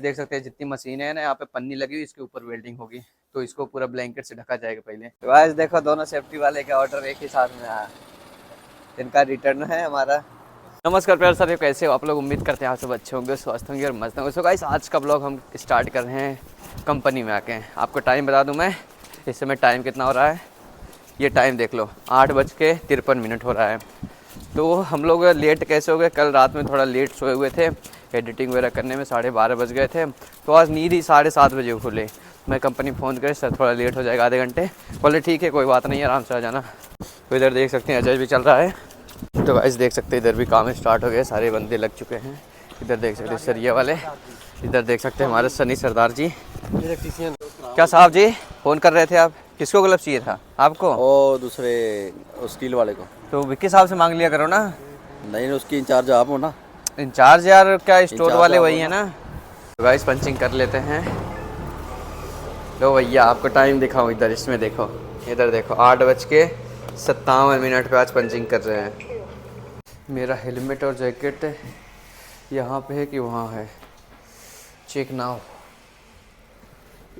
देख सकते हैं जितनी मशीनें हैं ना, यहाँ पे पन्नी लगी हुई, इसके ऊपर वेल्डिंग होगी तो इसको पूरा ब्लैंकेट से ढका जाएगा पहले। तो गाइस देखो दोनों सेफ्टी वाले का ऑर्डर एक ही साथ में आया, इनका रिटर्न है हमारा। नमस्कार प्यार साथियों, कैसे हो आप लोग? उम्मीद करते हैं आप सब अच्छे होंगे, स्वस्थ होंगे और मस्त होंगे। सो गाइस आज का ब्लॉग हम स्टार्ट कर रहे हैं कंपनी में आके। आपको टाइम बता दूं मैं, इस समय टाइम कितना हो रहा है, ये टाइम देख लो 8:53 हो रहा है। तो हम लोग लेट कैसे हो गए, कल रात में थोड़ा लेट सोए हुए थे, एडिटिंग वगैरह करने में 12:30 बज गए थे। तो आज नींद ही 7:30 बजे खुले। मैं कंपनी फ़ोन करे सर थोड़ा लेट हो जाएगा आधे घंटे, बोले ठीक है कोई बात नहीं, आराम से आ जाना। तो इधर देख सकते हैं अजय भी चल रहा है। तो गाइस देख सकते हैं इधर भी काम स्टार्ट हो गया, सारे बंदे लग चुके हैं। इधर देख सकते हैं सरिया वाले, इधर देख सकते हैं हमारे सनी सरदार जी इलेक्ट्रीशियन। क्या साहब जी फ़ोन कर रहे थे आप? किसको ग्लव्स चाहिए था आपको? और दूसरे स्टील वाले को। तो विक्की साहब से मांग लिया करो ना। नहीं, उसकी इंचार्ज आप हो ना। इंचार्ज यार क्या, स्टोर वाले वही है ना। तो गाइस पंचिंग कर लेते हैं। लो भैया आपको टाइम दिखाऊं, इधर इसमें देखो, इधर देखो 8:57 पे आज पंचिंग कर रहे हैं। मेरा हेलमेट और जैकेट यहाँ पे है कि वहाँ है, चेक नाउ,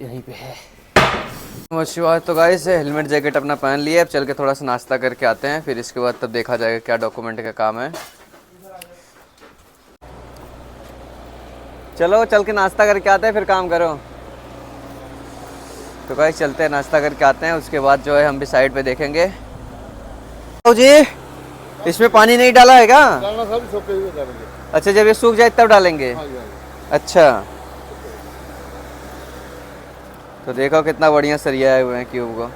यहीं पे है। अच्छी बात। तो गाइस हेलमेट जैकेट अपना पहन लिए, अब चल के थोड़ा सा नाश्ता करके आते हैं, फिर इसके बाद तब देखा जाएगा क्या डॉक्यूमेंट का काम है। चलो चल के नाश्ता करके आते हैं, फिर काम करो। तो गाइस चलते हैं, नाश्ता करके आते हैं, उसके बाद जो है हम भी साइड पे देखेंगे। तो जी इसमें पानी नहीं डाला है क्या? अच्छा जब ये सूख जाए तब डालेंगे। अच्छा तो देखो कितना बढ़िया सरियाए हुए हैं क्यूब को।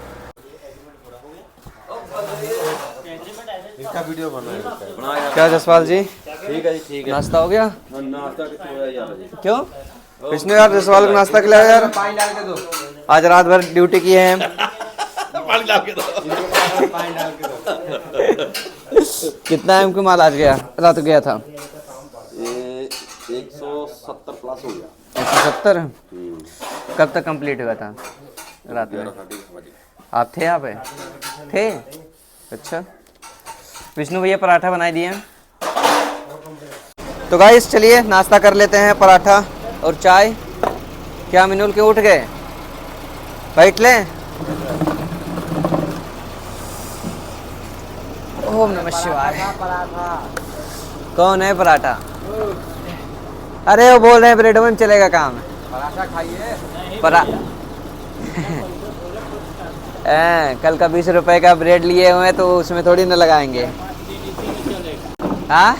इसका वीडियो बना क्या जसपाल जी? ठीक है जी, ठीक है। नाश्ता हो गया? नाश्ता क्यों विष्णु यार, जसपाल को नाश्ता खिलाया यार। पानी डाल के दो, आज रात भर ड्यूटी की है। पानी डाल के दो। कितना एम माल आज गया, रात गया था? ये 170 प्लस हो गया। 170? कब तक कंप्लीट हुआ था रात में? आप थे यहाँ पे? थे? अच्छा विष्णु भैया पराठा बनाए दिए हैं। तो गाइस चलिए नाश्ता कर लेते हैं, पराठा और चाय। क्या मिनुल के उठ गए? बैठ ले। ओम नमः शिवाय। कौन है पराठा? अरे वो बोल रहे हैं ब्रेड में चलेगा काम। पराठा खाइए। कल का 20 रुपए का ब्रेड लिए हुए तो उसमें थोड़ी ना लगाएंगे। हाँ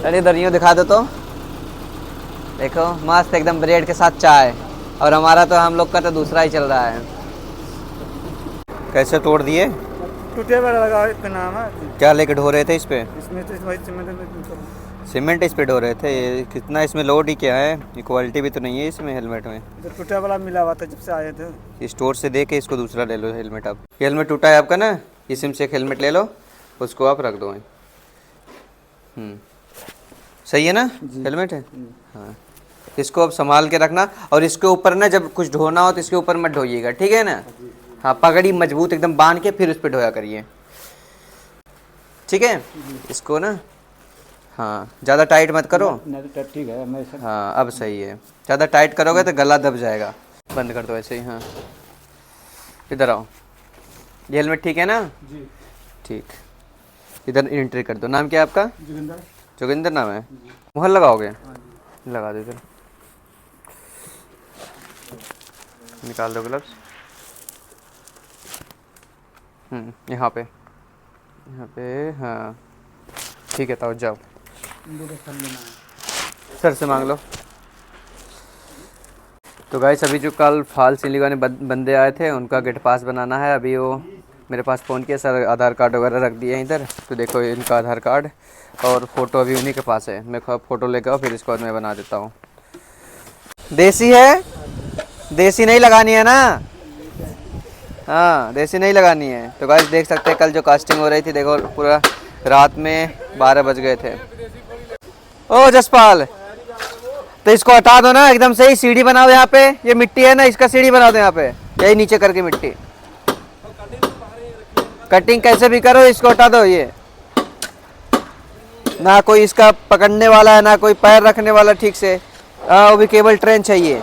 अरे इधर यूँ दिखा दो तो, देखो मस्त एकदम ब्रेड के साथ चाय। और हमारा तो, हम लोग का तो दूसरा ही चल रहा है। कैसे तोड़ दिए? टूटे वाला लगा इसका नाम है। क्या लेके ढो रहे थे इस पे? इसमें तो सीमेंट इस पे ढो रहे थे। ये कितना इसमें लोड ही क्या है, ये क्वालिटी भी तो नहीं है इसमें हेलमेट में। टूटा वाला मिला हुआ था जब से आए थे। स्टोर से दे के इसको दूसरा ले लो हेलमेट। आप ये हेलमेट टूटा है आपका ना, इसी में से एक हेलमेट ले लो, उसको आप रख दो। सही है ना? हेलमेट है। हाँ इसको अब संभाल के रखना, और इसके ऊपर ना जब कुछ ढोना हो तो इसके ऊपर मत ढोइएगा, ठीक है ना? हाँ पगड़ी मजबूत एकदम बांध के फिर उस पर ढोया करिए, ठीक है? इसको ना हाँ ज़्यादा टाइट मत करो। ठीक है मैं हाँ अब सही है, ज़्यादा टाइट करोगे तो गला दब जाएगा। बंद कर दो ऐसे ही। हाँ इधर आओ, ये हेलमेट ठीक है ना? जी ठीक। इधर एंट्री कर दो। नाम क्या है आपका? जोगिंदर। जोगिंदर नाम है। मुहर लगाओगे? लगा दो। इधर निकाल दो ग्लव्स। यहाँ पे हाँ ठीक है। तो जाओ सर से मांग लो। तो गाइस अभी जो कल फाल सिली वाले बंदे आए थे उनका गेट पास बनाना है। अभी वो मेरे पास फ़ोन किया, सर आधार कार्ड वगैरह रख दिए हैं इधर। तो देखो इनका आधार कार्ड और फ़ोटो अभी उन्हीं के पास है। मैं फ़ोटो लेकर आओ, फिर इसके बाद मैं बना देता हूँ। देसी है? देसी नहीं लगानी है ना? हाँ देसी नहीं लगानी है। तो गाइस देख सकते हैं कल जो कास्टिंग हो रही थी, देखो पूरा रात में 12 बज गए थे। ओ जसपाल तो इसको हटा दो ना, एकदम सही सीढ़ी बनाओ यहाँ पे। ये मिट्टी है ना, इसका सीढ़ी बना दो यहाँ पे, यही नीचे करके मिट्टी। कटिंग कैसे भी करो, इसको हटा दो। ये ना कोई इसका पकड़ने वाला है, ना कोई पैर रखने वाला ठीक से। वो भी केबल ट्रेन चाहिए।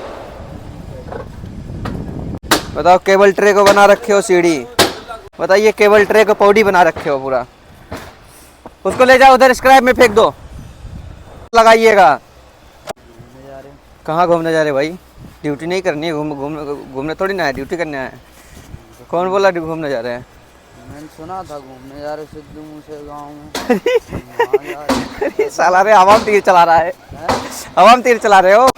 बताओ, केबल ट्रे को बना रखे हो सीढ़ी, बताइए केबल ट्रे को पौड़ी बना रखे हो पूरा। उसको ले जाओ उधर स्क्रैप में फेंक दो, लगाइएगा। कहाँ घूमने जा रहे भाई? ड्यूटी नहीं करनी है, घूमने थोड़ी ना है, ड्यूटी करने आए। कौन बोला घूमने जा रहे हैं? मैंने सुना था घूमने जा रहे सिद्धू मूसे गाँव में। अरे साला रे, हवा में तीर चला रहा है, हवा में तीर चला रहे हो।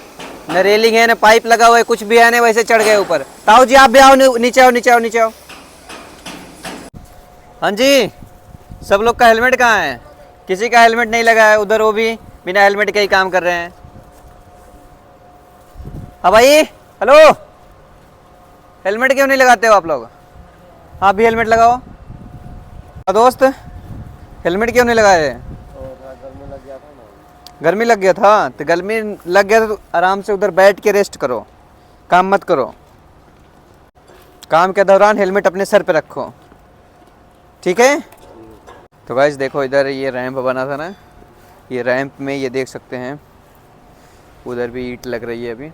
न रेलिंग है, न पाइप लगा हुआ है, कुछ भी है नहीं, वैसे चढ़ गए ऊपर। ताऊ जी आप भी आओ, नीचे आओ, नीचे आओ, नीचे आओ। हाँ जी, सब लोग का हेलमेट कहाँ है? किसी का हेलमेट नहीं लगा है उधर, वो भी बिना हेलमेट के ही काम कर रहे हैं। हाँ भाई, हेलो, हेलमेट क्यों नहीं लगाते हो आप लोग? आप भी हेलमेट लगाओ। दोस्त, हेलमेट क्यों नहीं लगाए? गर्मी लग गया था। तो गर्मी लग गया तो आराम से उधर बैठ के रेस्ट करो, काम मत करो। काम के दौरान हेलमेट अपने सर पे रखो, ठीक है? तो गाइस देखो, इधर ये रैंप बना था ना, ये रैंप में ये देख सकते हैं, उधर भी ईंट लग रही है। अभी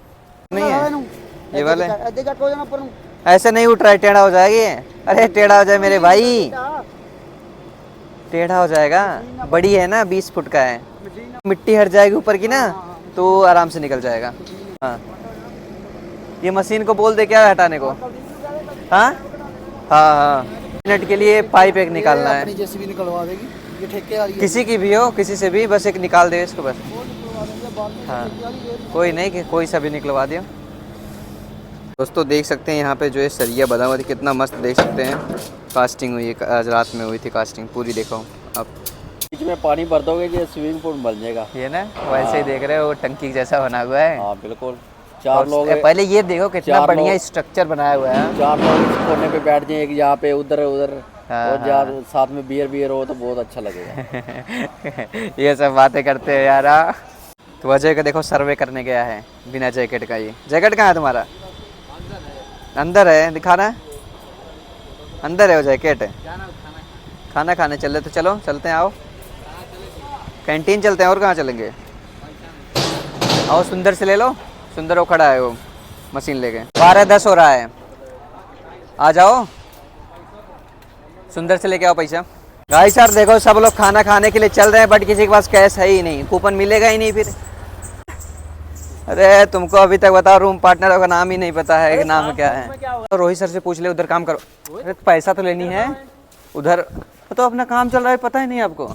नहीं है ये वाले, ऐसे नहीं उठ रहा है, टेढ़ा हो जाएगा। अरे टेढ़ा हो जाए मेरे भाई, टेढ़ा हो जाएगा। बड़ी है ना, 20 फुट का है, मिट्टी हट जाएगी ऊपर की ना, तो आराम से निकल जाएगा। हाँ, ये मशीन को बोल दे क्या हटाने को। हाँ हाँ हाँ, मिनट के लिए पाइप एक निकालना है। जेसीबी निकलवा देगी, ये ठेके वाली है। किसी की भी हो, किसी से भी, बस एक निकाल दे इसको बस। हाँ, कोई नहीं कि कोई सा भी निकलवा दियो। दोस्तों देख सकते हैं यहाँ पे जो है सरिया बना हुआ था, कितना मस्त देख सकते हैं। कास्टिंग हुई है, आज रात में हुई थी कास्टिंग पूरी। देखो आप बीच में पानी भर दोगे, ये स्विमिंग पूल बन जाएगा। ये ना वैसे ही देख रहे हो, टंकी जैसा बना हुआ है। हाँ बिल्कुल। 4 लोग, पहले ये देखो कितना बढ़िया स्ट्रक्चर बनाया हुआ है। 4 लोग इस कोने पे बैठ जाए, एक यहाँ पे, उधर उधर, हाँ, और यार साथ में बियर हो तो बहुत अच्छा लगेगा। ये सब बातें करते हैं यार। तो अजय का देखो सर्वे करने गया है बिना जैकेट का। ये जैकेट कहाँ है तुम्हारा? अंदर है, दिखाना। अंदर है वो जैकेट। खाना खाने चले तो चलो, चलते हैं, आओ कैंटीन चलते हैं। और कहाँ चलेंगे? आओ सुंदर से ले लो, सुंदर वो खड़ा है वो मशीन लेके। 12:10 हो रहा है, आ जाओ, सुंदर से लेके आओ पैसा। भाई साहब देखो, सब लोग खाना खाने के लिए चल रहे हैं, बट किसी के पास कैश है ही नहीं, कूपन मिलेगा ही नहीं फिर। अरे तुमको अभी तक बताओ, रूम पार्टनर का नाम ही नहीं पता है कि नाम क्या है। तो रोहित सर से पूछ ले, उधर काम करो। अरे पैसा तो लेनी है उधर, तो अपना काम चल रहा है, पता ही नहीं आपको।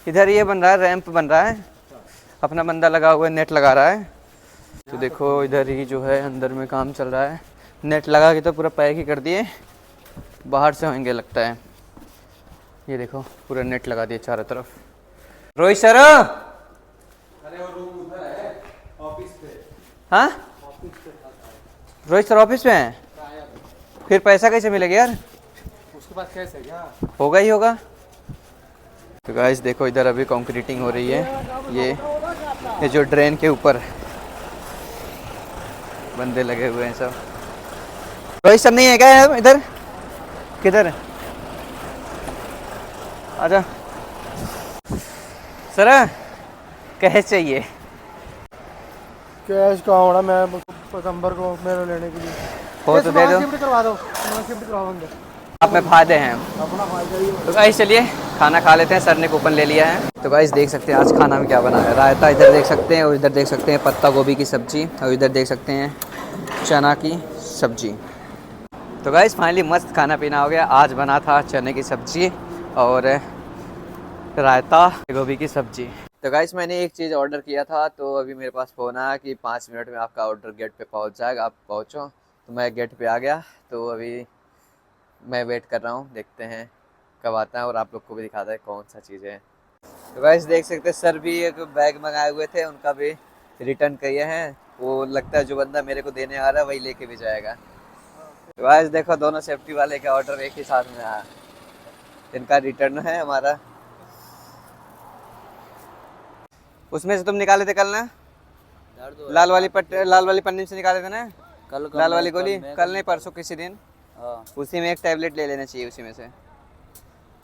इधर ये बन रहा है, रैंप बन रहा है, अपना बंदा लगा हुआ है, नेट लगा रहा है। तो देखो इधर ही जो है अंदर में काम चल रहा है। नेट लगा के तो पूरा पैक ही कर दिए, बाहर से होंगे लगता है। ये देखो पूरा नेट लगा दिए चारों तरफ। रोहित सर, हाँ रोहित सर ऑफिस में है, फिर पैसा कैसे मिलेगा यार? उसके पास कैश है क्या? होगा ही होगा। तो गाइस देखो, इधर अभी कंक्रीटिंग हो रही है। ये जो ड्रेन के ऊपर बंदे लगे हुए हैं सब। रोहित सर नहीं है क्या इधर? किधर है? आजा सर, कैश चाहिए। कैश का होना, मैं पतंबर को मेरे लेने के लिए हो तो दे दो, शिफ्ट करवा दो, शिफ्ट करवाएंगे। आप में फायदे हैं। अपना फायदा ही है। तो गाइस चलिए खाना खा लेते हैं, सर ने कूपन ले लिया है। तो गाइस देख सकते हैं आज खाना में क्या बना है। रायता इधर देख सकते हैं, और इधर देख सकते हैं पत्ता गोभी की सब्जी, और इधर देख सकते हैं चना की सब्जी। तो गाइस फाइनली मस्त खाना पीना हो गया। आज बना था चने की सब्जी और रायता गोभी की सब्जी। तो गाइस मैंने एक चीज़ ऑर्डर किया था, तो अभी मेरे पास फ़ोन आया कि 5 मिनट में आपका ऑर्डर गेट पे पहुंच जाएगा, आप पहुंचो। तो मैं गेट पे आ गया, तो अभी मैं वेट कर रहा हूँ, देखते हैं कब आता है, और आप लोग को भी दिखाता है कौन सा चीज़ है। तो गाइस देख सकते हैं सर भी एक बैग मंगाए हुए थे, उनका भी रिटर्न किए हैं। वो लगता है जो बंदा मेरे को देने आ रहा है वही लेके भी जाएगा। तो गाइस देखो, दोनों सेफ्टी वाले का ऑर्डर एक ही साथ में आया। इनका रिटर्न है हमारा। उसमें से तुम निकाले थे कल ना, लाल वाली पन्नी से निकाले थे ना कल, लाल वाली गोली। कल नहीं, परसों किसी दिन। उसी में एक टैबलेट ले लेना चाहिए, उसी में से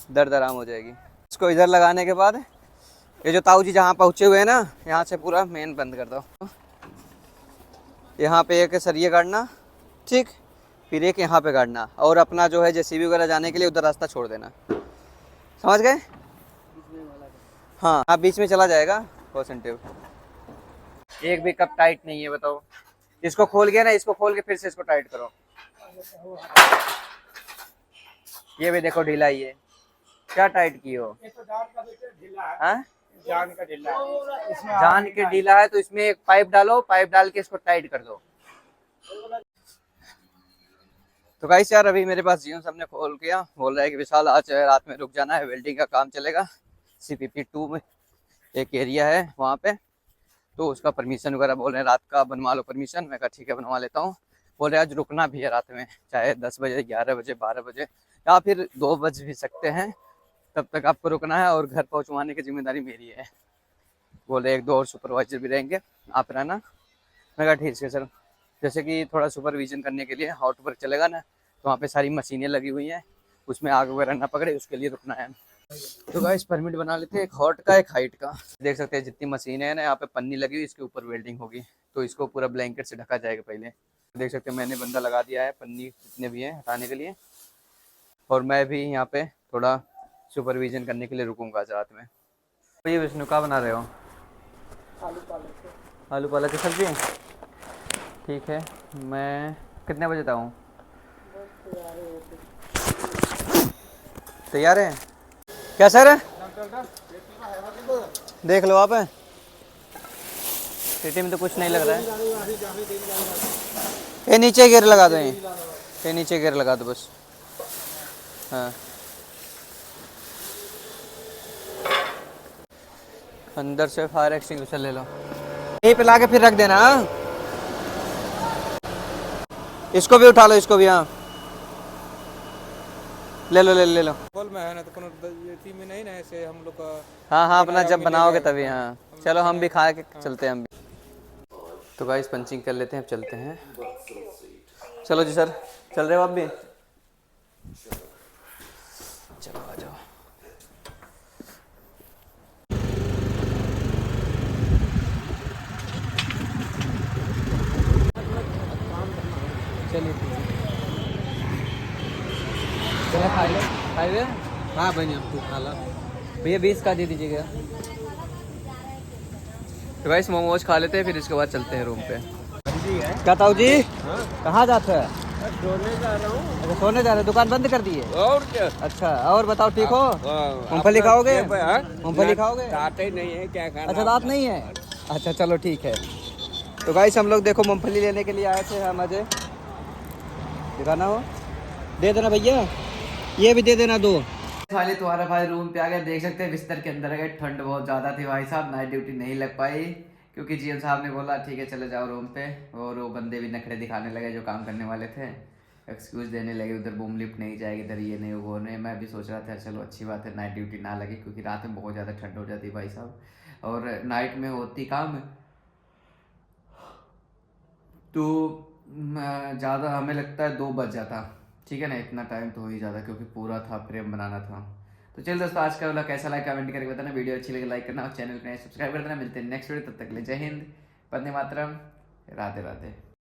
दर्द आराम हो जाएगी। इसको इधर लगाने के बाद ये जो ताऊ जी जहाँ पहुँचे हुए हैं ना, यहाँ से पूरा मेन बंद कर दो। यहाँ पे एक सरिये गाड़ना, ठीक, फिर एक यहाँ पे गाड़ना, और अपना जो है जेसीबी वगैरह जाने के लिए उधर रास्ता छोड़ देना। समझ गए? हाँ हाँ, बीच में चला जाएगा पॉजिटिव। एक भी कप टाइट नहीं है, बताओ। इसको खोल गया ना, इसको खोल के फिर से इसको टाइट करो। ये भी देखो ढीला ही है। क्या टाइट की हो? हाँ? जान के ढीला है तो इसमें एक पाइप डालो, पाइप डाल के इसको टाइट कर दो। तो गाइस यार, अभी मेरे पास जियो सबने कॉल किया, बोल रहा है कि विशाल आज रात में रुक जाना है, वेल्डिंग का काम चलेगा। CPP 2 में एक एरिया है वहाँ पे, तो उसका परमिशन वगैरह बोल रहे हैं रात का बनवा लो परमिशन। मैं कहा ठीक है बनवा लेता हूँ। बोल रहे आज रुकना भी है रात में, चाहे 10 बजे, 11 बजे, 12 बजे या फिर 2 बज भी सकते हैं, तब तक आपको रुकना है और घर पहुँचवाने की जिम्मेदारी मेरी है। बोल रहे 1-2 और सुपरवाइजर भी रहेंगे, आप रहना। मैं कहा ठीक है सर। जैसे कि थोड़ा सुपरविजन करने के लिए हॉट वर्क चलेगा ना, तो वहाँ पे सारी मशीनें लगी हुई हैं, उसमें आग वगैरह ना पकड़े, उसके लिए रुकना है। तो गाइस परमिट बना लेते हैं, एक हॉट का एक हाइट का। देख सकते हैं जितनी मशीनें हैं ना, यहाँ पे पन्नी लगी हुई, इसके ऊपर वेल्डिंग होगी, तो इसको पूरा ब्लैंकेट से ढका जाएगा पहले। देख सकते हैं मैंने बंदा लगा दिया है, पन्नी जितने भी हैं हटाने के लिए, और मैं भी यहाँ पे थोड़ा सुपरविजन करने के लिए रुकूंगा आज रात में। तो ये विष्णु क्या बना रहे हो? आलू पालक की सब्जी। ठीक है, मैं कितने बजे तक आऊँ? तैयार है क्या सर? देख लो आप, पेटी में तो कुछ नहीं लग रहा है। ये नीचे गियर लगा दो, ये नीचे गियर लगा दो बस। हाँ, अंदर से फायर एक्सटिंग्विशर ले लो, यहीं पे ला के फिर रख देना। इसको भी उठा लो, इसको भी। हाँ ले लो ले लो। बोल में है ना, तो कोनो टीम में नहीं ना, ऐसे हम लोग का। हाँ हाँ, अपना जब बनाओगे तभी। हाँ चलो, हम भी खा के चलते हैं हम भी। तो गाइस पंचिंग कर लेते हैं, अब चलते हैं। चलो जी सर, चल रहे हो आप भी? चलो आ जाओ। चलिए चलो खाइए। हाँ भाई, अब तू खा ला भैया 20 का दे दीजिएगा। तो गाइस मोमोज खा लेते हैं, फिर इसके बाद चलते हैं रूम पे। क्या ताऊ जी? कहाँ जाते हैं? सोने जा रहा हूँ। अच्छा सोने जा रहे, दुकान बंद कर दी है? और क्या? अच्छा, और बताओ ठीक हो? मूंगफली खाओगे? मूंगफली खाओगे? दांत ही नहीं है, क्या खाना? अच्छा दांत नहीं है, अच्छा चलो ठीक है। तो गाइस हम लोग देखो मूंगफली लेने के लिए आए थे, हम अजय। दिखाना हो, दे देना भैया, ये भी दे देना 2। खाली तुम्हारा भाई रूम पे आ गया, देख सकते हैं बिस्तर के अंदर गए। ठंड बहुत ज़्यादा थी भाई साहब, नाइट ड्यूटी नहीं लग पाई, क्योंकि जीएम साहब ने बोला ठीक है चले जाओ रूम पे। और वो बंदे भी नखरे दिखाने लगे जो काम करने वाले थे, एक्सक्यूज़ देने लगे, उधर बूम लिफ्ट नहीं जाएगी, इधर ये नहीं वो नहीं। मैं भी सोच रहा था चलो अच्छी बात है नाइट ड्यूटी ना लगी, क्योंकि रात में बहुत ज़्यादा ठंड हो जाती भाई साहब, और नाइट में होती काम तो ज़्यादा हमें लगता है 2 बज जाता। ठीक है ना, इतना टाइम तो हो ही जाता, क्योंकि पूरा था फ्रेम बनाना था। तो चल दोस्तों, आज का वाला कैसा लगा कमेंट करके बताना, वीडियो अच्छी लगे लाइक करना और चैनल को सब्सक्राइब कर देना। मिलते हैं नेक्स्ट वीडियो, तब तक के लिए जय हिंद, वंदे मातरम, राधे राधे।